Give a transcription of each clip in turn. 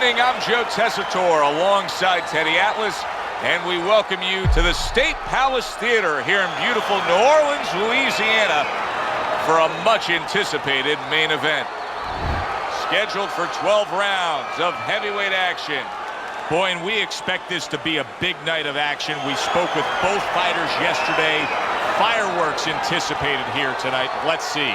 evening. I'm Joe Tessitore alongside Teddy Atlas, and we welcome you to the State Palace Theater here in beautiful New Orleans, Louisiana, for a much-anticipated main event. Scheduled for 12 rounds of heavyweight action. Boy, and we expect this to be a big night of action. We spoke with both fighters yesterday. Fireworks anticipated here tonight. Let's see.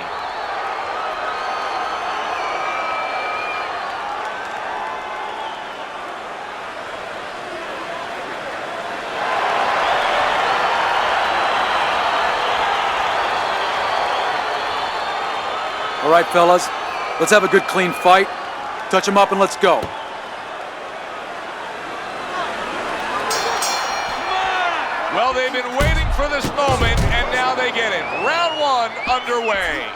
All right, fellas, let's have a good, clean fight. Touch them up and let's go. Well, they've been waiting for this moment, and now they get it. Round one underway.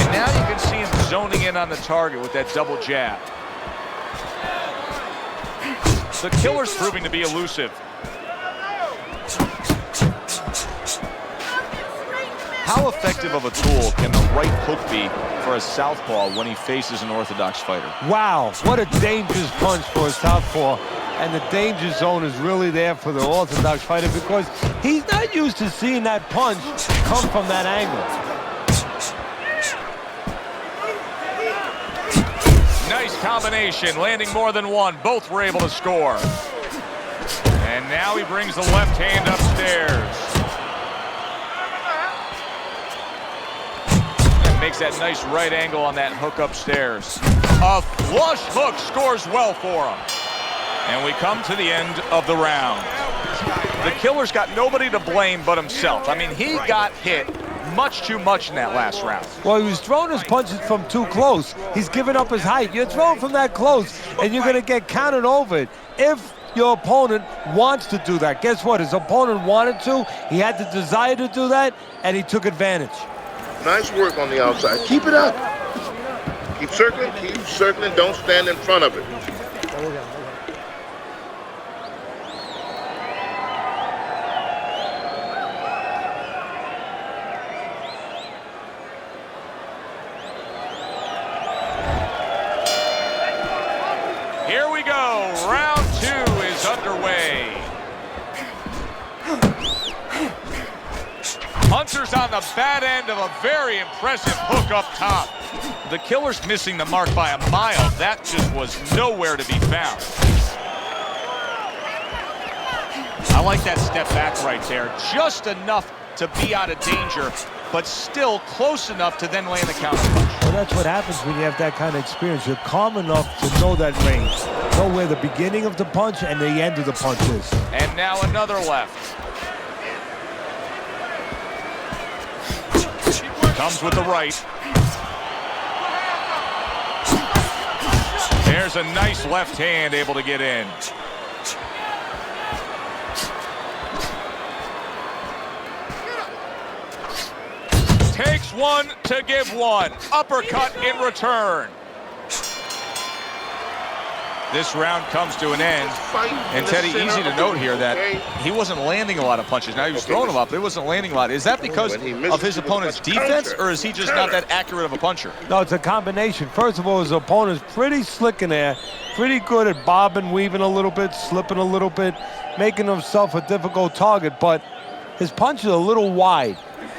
And now you can see him zoning in on the target with that double jab. The killer's proving to be elusive. How effective of a tool can the right hook be for a southpaw when he faces an orthodox fighter? Wow, what a dangerous punch for a southpaw. And the danger zone is really there for the orthodox fighter because he's not used to seeing that punch come from that angle. Nice combination, landing more than one. Both were able to score. And now he brings the left hand upstairs. And makes that nice right angle on that hook upstairs. A flush hook scores well for him. And we come to the end of the round. The killer's got nobody to blame but himself. I mean, he got hit much too much in that last round. Well, he was throwing his punches from too close. He's giving up his height. You're throwing from that close, and you're going to get counted over it if your opponent wants to do that. Guess what? His opponent wanted to. He had the desire to do that, and he took advantage. Nice work on the outside. Keep it up. Keep circling, don't stand in front of it. Here we go. Round two is underway. Hunter's on the bad end of a very impressive hook up top. The killer's missing the mark by a mile. That just was nowhere to be found. I like that step back right there. Just enough to be out of danger, but still close enough to then land the counter punch. Well, that's what happens when you have that kind of experience. You're calm enough to know that range. Know where the beginning of the punch and the end of the punch is. And now another left. Comes with the right. There's a nice left hand able to get in. Takes one to give one. Uppercut in return. This round comes to an end. And Teddy, easy to note here that he wasn't landing a lot of punches. Now he was throwing them up, but he wasn't landing a lot. Is that because of his opponent's defense, or is he just not that accurate of a puncher? No, it's a combination. First of all, his opponent's pretty slick in there, pretty good at bobbing, weaving a little bit, slipping a little bit, making himself a difficult target, but his punch is a little wide.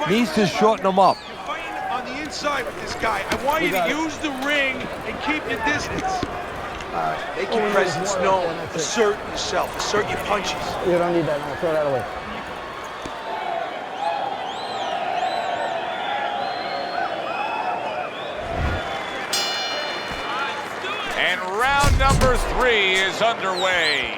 Needs to shorten them up. You're fighting on the inside with this guy. I want you to use the ring and keep your distance. Make your presence known. Assert yourself. Assert your punches. You don't need that. No, throw that away. And round number three is underway.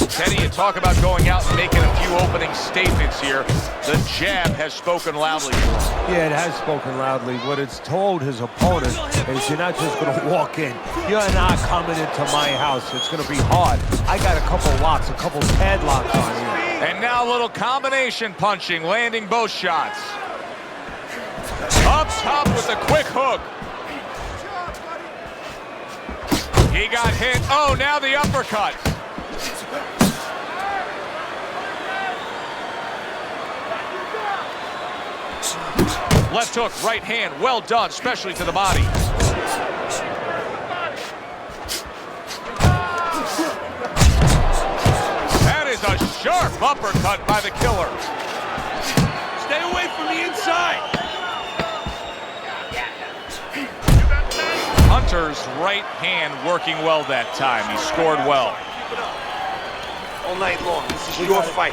Teddy, you talk about going out and making a few opening statements here. The jab has spoken loudly for him. Yeah, it has spoken loudly. What it's told his opponent is you're not just going to walk in. You're not coming into my house. It's going to be hard. I got a couple locks, a couple padlocks on you. And now a little combination punching, landing both shots. Up top with a quick hook. He got hit. Oh, now the uppercut. Left hook, right hand, well done, especially to the body. Sharp uppercut by the Killer. Stay away from the inside. Hunter's right hand working well that time. He scored well. All night long. This is your fight.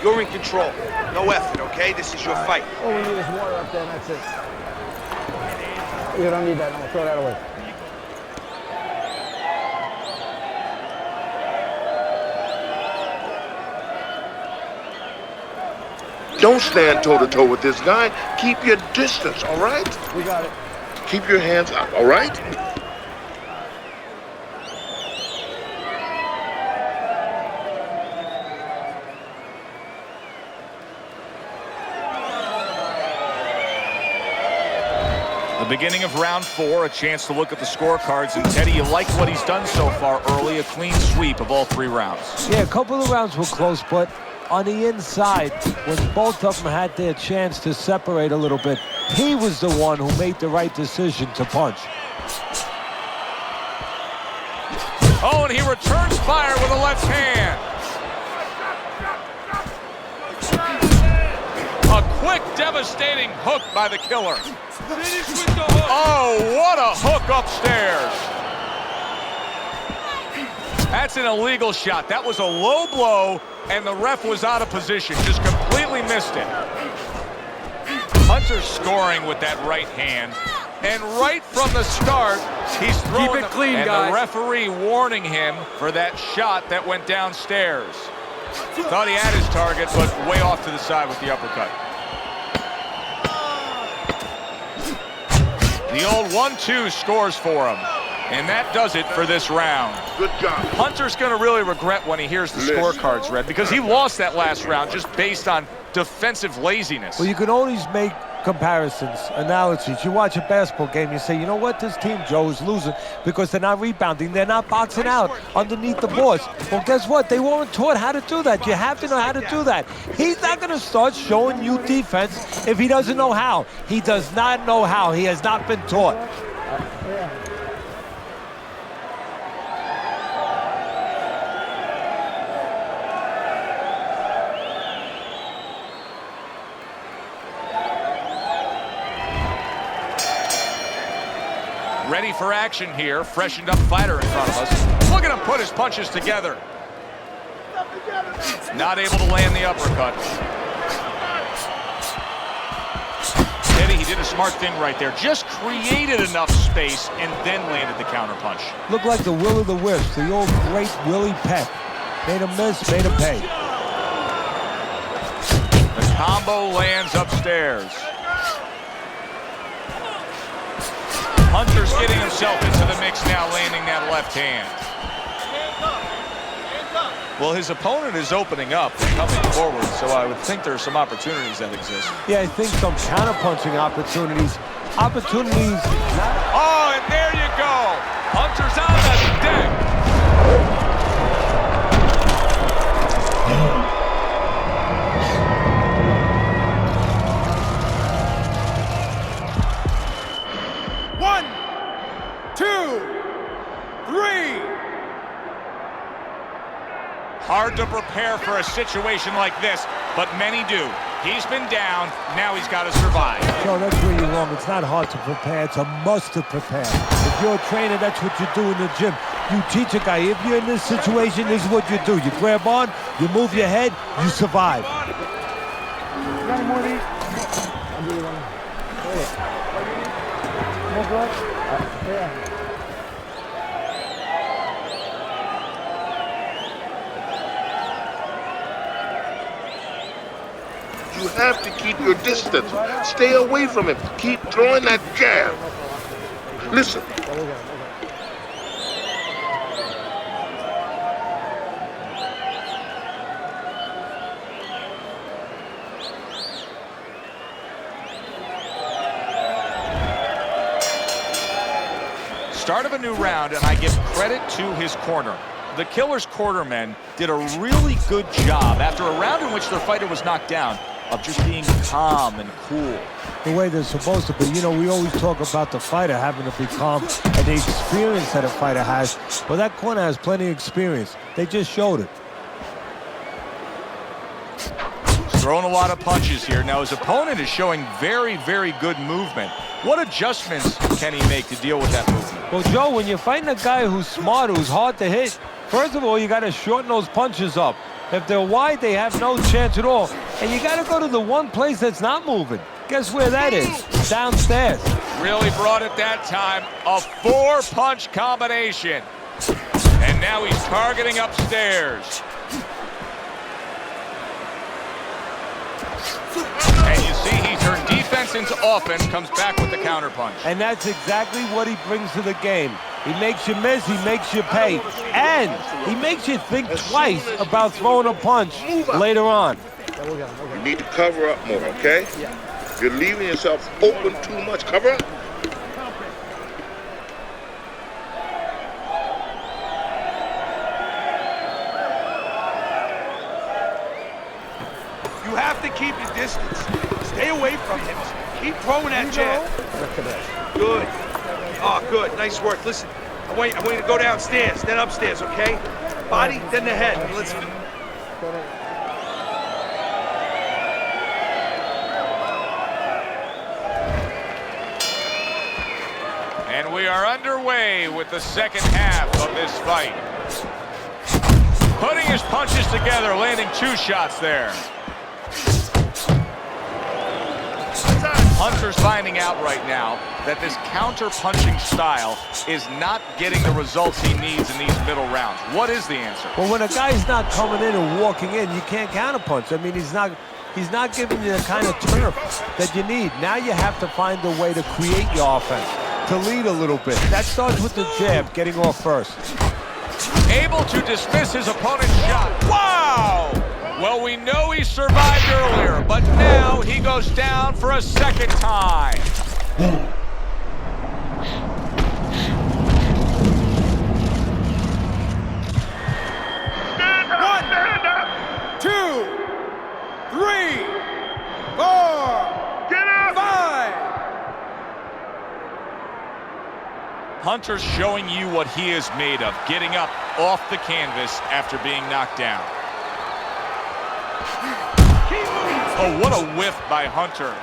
You're in control. No effort, okay? This is your fight. All we need is water up there, and that's it. You don't need that. No, throw that away. Don't stand toe-to-toe with this guy. Keep your distance, all right? We got it. Keep your hands up, all right? The beginning of round 4, a chance to look at the scorecards. And Teddy, you like what he's done so far early, a clean sweep of all 3 rounds. Yeah, a couple of rounds were close, but on the inside, when both of them had their chance to separate a little bit, he was the one who made the right decision to punch. Oh, and he returns fire with a left hand. A quick, devastating hook by the Killer. Finish with the hook. Oh, what a hook upstairs. That's an illegal shot. That was a low blow, and the ref was out of position. Just completely missed it. Hunter's scoring with that right hand. And right from the start, he's throwing Keep it clean, and guys. the referee warning him for that shot that went downstairs. Thought he had his target, but way off to the side with the uppercut. The old 1-2 scores for him. And that does it for this round. Good job. Hunter's going to really regret when he hears the scorecards, Red, because he lost that last round just based on defensive laziness. Well, you can always make comparisons, analogies. You watch a basketball game, you say, you know what, this team, Joe, is losing because they're not rebounding, they're not boxing out underneath the boards. Well, guess what? They weren't taught how to do that. You have to know how to do that. He's not going to start showing you defense if he doesn't know how. He does not know how. He has not been taught. Ready for action here. Freshened up fighter in front of us. Look at him put his punches together. Not able to land the uppercut. Teddy, he did a smart thing right there. Just created enough space and then landed the counter punch. Looked like the Will of the Wisps, the old great Willie Peck. Made him miss, made him pay. The combo lands upstairs. Hunter's getting himself into the mix now, landing that left hand. Well, his opponent is opening up and coming forward, so I would think there are some opportunities that exist. Yeah, I think some counter-punching opportunities. Oh, and there you go. Hunter's on the deck. One, two, three. Hard to prepare for a situation like this, but many do. He's been down, now he's got to survive. Joe, that's where you're wrong. It's not hard to prepare. It's a must to prepare. If you're a trainer, that's what you do in the gym. You teach a guy, if you're in this situation, this is what you do. You grab on, you move your head, you survive. You got any more of these? I'll give you one. More blood? Yeah. You have to keep your distance. Stay away from him. Keep throwing that jab. Listen. Start of a new round, and I give credit to his corner. The Killer's cornermen did a really good job after a round in which their fighter was knocked down of just being calm and cool. The way they're supposed to be. You know, we always talk about the fighter having to be calm and the experience that a fighter has. Well, that corner has plenty of experience. They just showed it. Throwing a lot of punches here. Now his opponent is showing very, very good movement. What adjustments can he make to deal with that movement? Well, Joe, when you're fighting a guy who's smart, who's hard to hit, first of all, you got to shorten those punches up. If they're wide, they have no chance at all. And you got to go to the one place that's not moving. Guess where that is? Downstairs. Really brought it that time. A 4-punch combination. And now he's targeting upstairs. And you see he turned defense into offense, comes back with the counterpunch. And that's exactly what he brings to the game. He makes you miss, he makes you pay. And he makes you think twice about throwing a punch later on. You need to cover up more, okay? You're leaving yourself open too much. Cover up. You have to keep your distance. Stay away from him. Keep throwing that jab. Good. Oh, good. Nice work. Listen, I want you to go downstairs, then upstairs, okay? Body, then the head. Let's. And we are underway with the second half of this fight. Putting his punches together, landing 2 shots there. Hunter's finding out right now that this counter-punching style is not getting the results he needs in these middle rounds. What is the answer? Well, when a guy's not coming in and walking in, you can't counterpunch. I mean, he's not giving you the kind of turf that you need. Now you have to find a way to create your offense, to lead a little bit. That starts with the jab, getting off first. Able to dismiss his opponent's shot. Wow! Well, we know he survived earlier, but now he goes down for a second time. Stand up. 2, 3, 4. Get up. 5. Hunter's showing you what he is made of, getting up off the canvas after being knocked down. Oh, what a whiff by Hunter.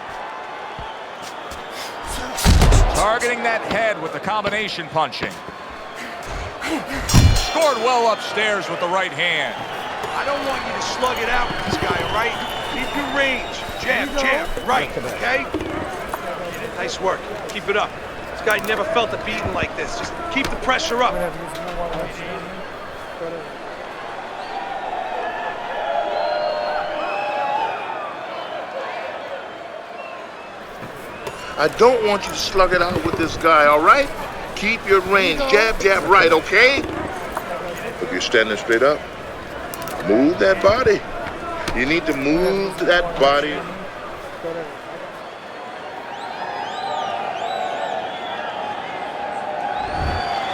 Targeting that head with the combination punching. Scored well upstairs with the right hand. I don't want you to slug it out with this guy, all right? Keep your range. Jab, jab, right, okay? Nice work. Keep it up. This guy never felt a beating like this. Just keep the pressure up. I don't want you to slug it out with this guy, all right? Keep your range. Jab, jab, right, okay? If you're standing straight up, move that body. You need to move that body.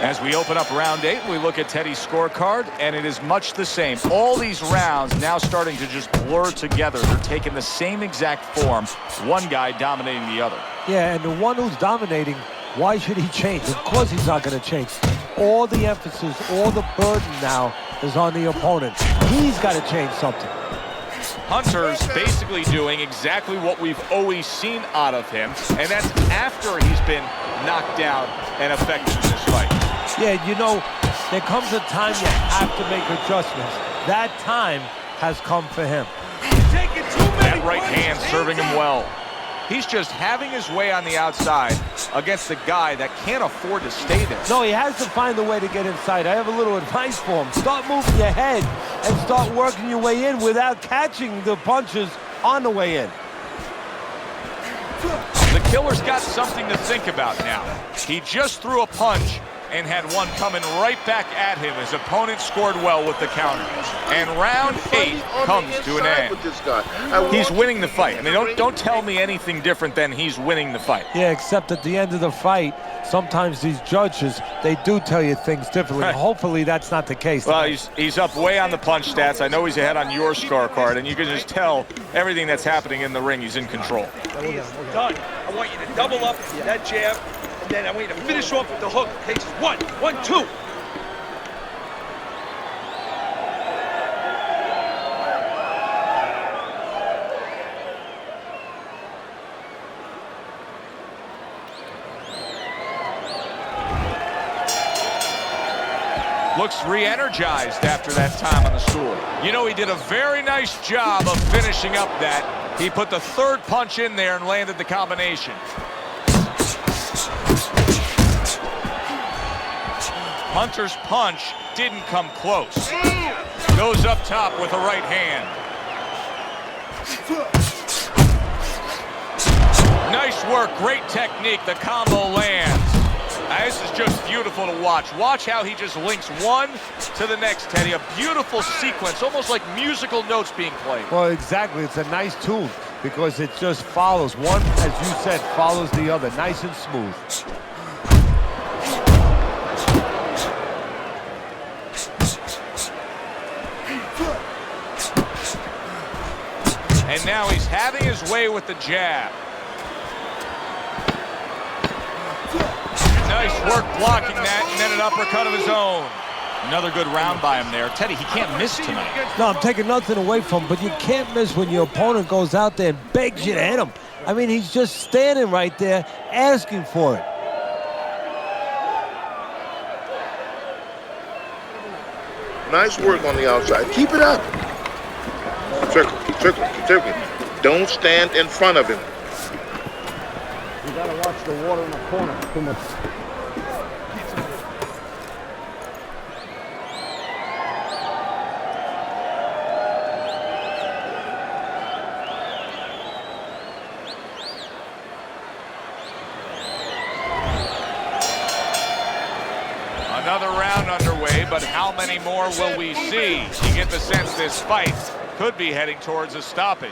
As we open up round 8, we look at Teddy's scorecard, and it is much the same. All these rounds now starting to just blur together. They're taking the same exact form, one guy dominating the other. Yeah, and the one who's dominating, why should he change? Of course he's not going to change. All the emphasis, all the burden now is on the opponent. He's got to change something. Hunter's basically doing exactly what we've always seen out of him, and that's after he's been knocked down and affected in this fight. Yeah, you know, there comes a time you have to make adjustments. That time has come for him. That right hand serving him well. He's just having his way on the outside against a guy that can't afford to stay there. No, he has to find a way to get inside. I have a little advice for him. Start moving your head and start working your way in without catching the punches on the way in. The killer's got something to think about now. He just threw a punch and had one coming right back at him. His opponent scored well with the counter. And round 8 comes to an end. He's winning the fight. I mean, don't tell me anything different than he's winning the fight. Yeah, except at the end of the fight, sometimes these judges, they do tell you things differently. Hopefully that's not the case. Well, he's up way on the punch stats. I know he's ahead on your scorecard, and you can just tell everything that's happening in the ring, he's in control. He is done. I want you to double up that jab, and then I want you to finish off with the hook. Okay, just 1, 1, 2. Looks re-energized after that time on the stool. You know, he did a very nice job of finishing up that. He put the third punch in there and landed the combination. Hunter's punch didn't come close. Goes up top with a right hand. Nice work, great technique. The combo lands. This is just beautiful to watch. Watch how he just links one to the next, Teddy. A beautiful sequence, almost like musical notes being played. Well, exactly. It's a nice tune because it just follows. One, as you said, follows the other. Nice and smooth. And now he's having his way with the jab. Nice work blocking that, and then an uppercut of his own. Another good round by him there. Teddy, he can't miss tonight. No, I'm taking nothing away from him, but you can't miss when your opponent goes out there and begs you to hit him. I mean, he's just standing right there asking for it. Nice work on the outside. Keep it up. Circle, circle, circle. Don't stand in front of him. You gotta watch the water in the corner. Too much. Another round underway, but how many more will we see? You get the sense this fight could be heading towards a stoppage.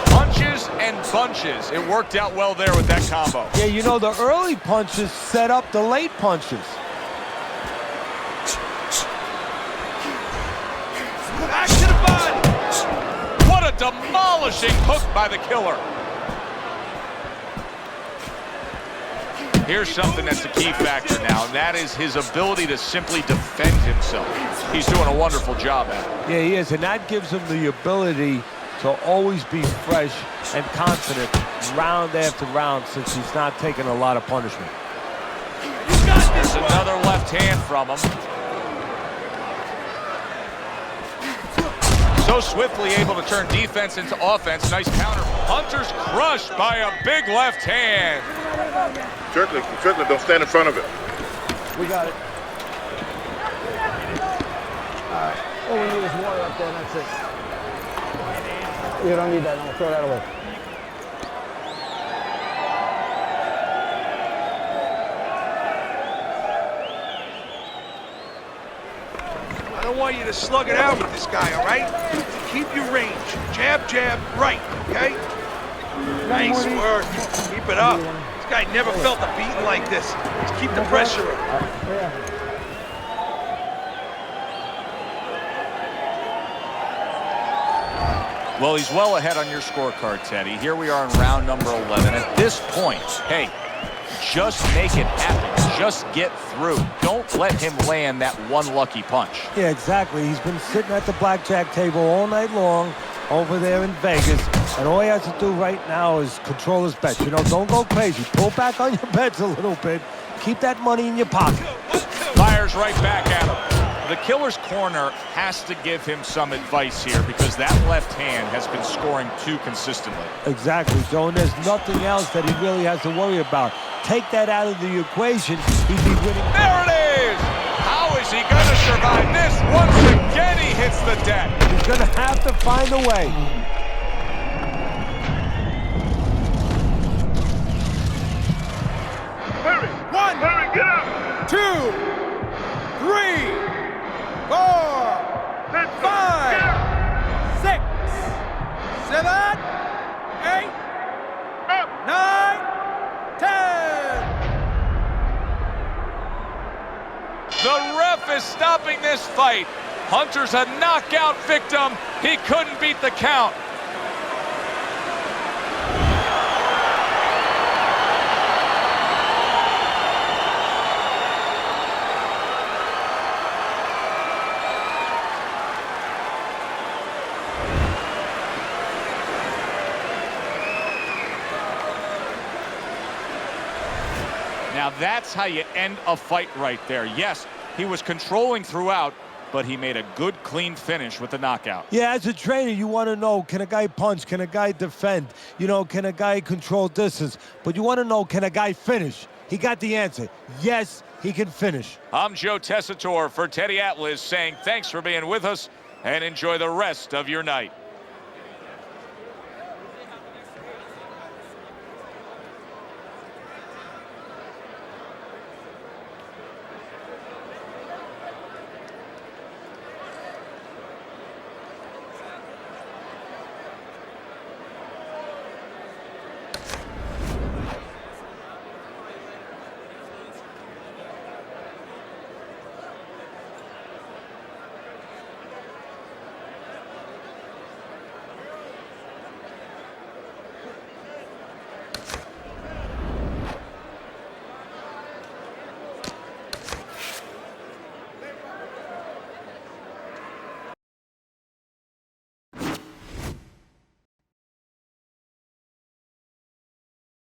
Punches and bunches. It worked out well there with that combo. Yeah, you know, the early punches set up the late punches. Back to the body. What a demolishing hook by the killer. Here's something that's a key factor now, and that is his ability to simply defend himself. He's doing a wonderful job at it. Yeah, he is, and that gives him the ability to always be fresh and confident round after round since he's not taking a lot of punishment. There's another left hand from him. So swiftly able to turn defense into offense. Nice counter. Hunter's crushed by a big left hand. Circle, circle. Don't stand in front of him. We got it. All right. All we need is water up there, and that's it. You don't need that. No, throw that away. I don't want you to slug it out with this guy, all right? Keep your range. Jab, jab, right, okay? Nice work. Keep it up. This guy never felt a beating like this. Just keep the pressure up. Yeah. Well, he's well ahead on your scorecard, Teddy. Here we are in round number 11. At this point, hey, just make it happen. Just get through. Don't let him land that one lucky punch. Yeah, exactly. He's been sitting at the blackjack table all night long over there in Vegas, and all he has to do right now is control his bets. You know, don't go crazy. Pull back on your bets a little bit. Keep that money in your pocket. Fires right back at him. The killer's corner has to give him some advice here because that left hand has been scoring too consistently. Exactly, Joe, and there's nothing else that he really has to worry about. Take that out of the equation, he'd be winning. There it is! How is he going to survive this? Once again, he hits the deck. He's going to have to find a way. Hurry! One, Hurry, get up! 2, 3, 4, 5, 6, 7, 8, 9, 10. The ref is stopping this fight. Hunter's a knockout victim. He couldn't beat the count. Now that's how you end a fight right there. Yes, he was controlling throughout, but he made a good, clean finish with the knockout. Yeah, as a trainer, you want to know, can a guy punch? Can a guy defend? You know, can a guy control distance? But you want to know, can a guy finish? He got the answer. Yes, he can finish. I'm Joe Tessitore for Teddy Atlas saying thanks for being with us and enjoy the rest of your night.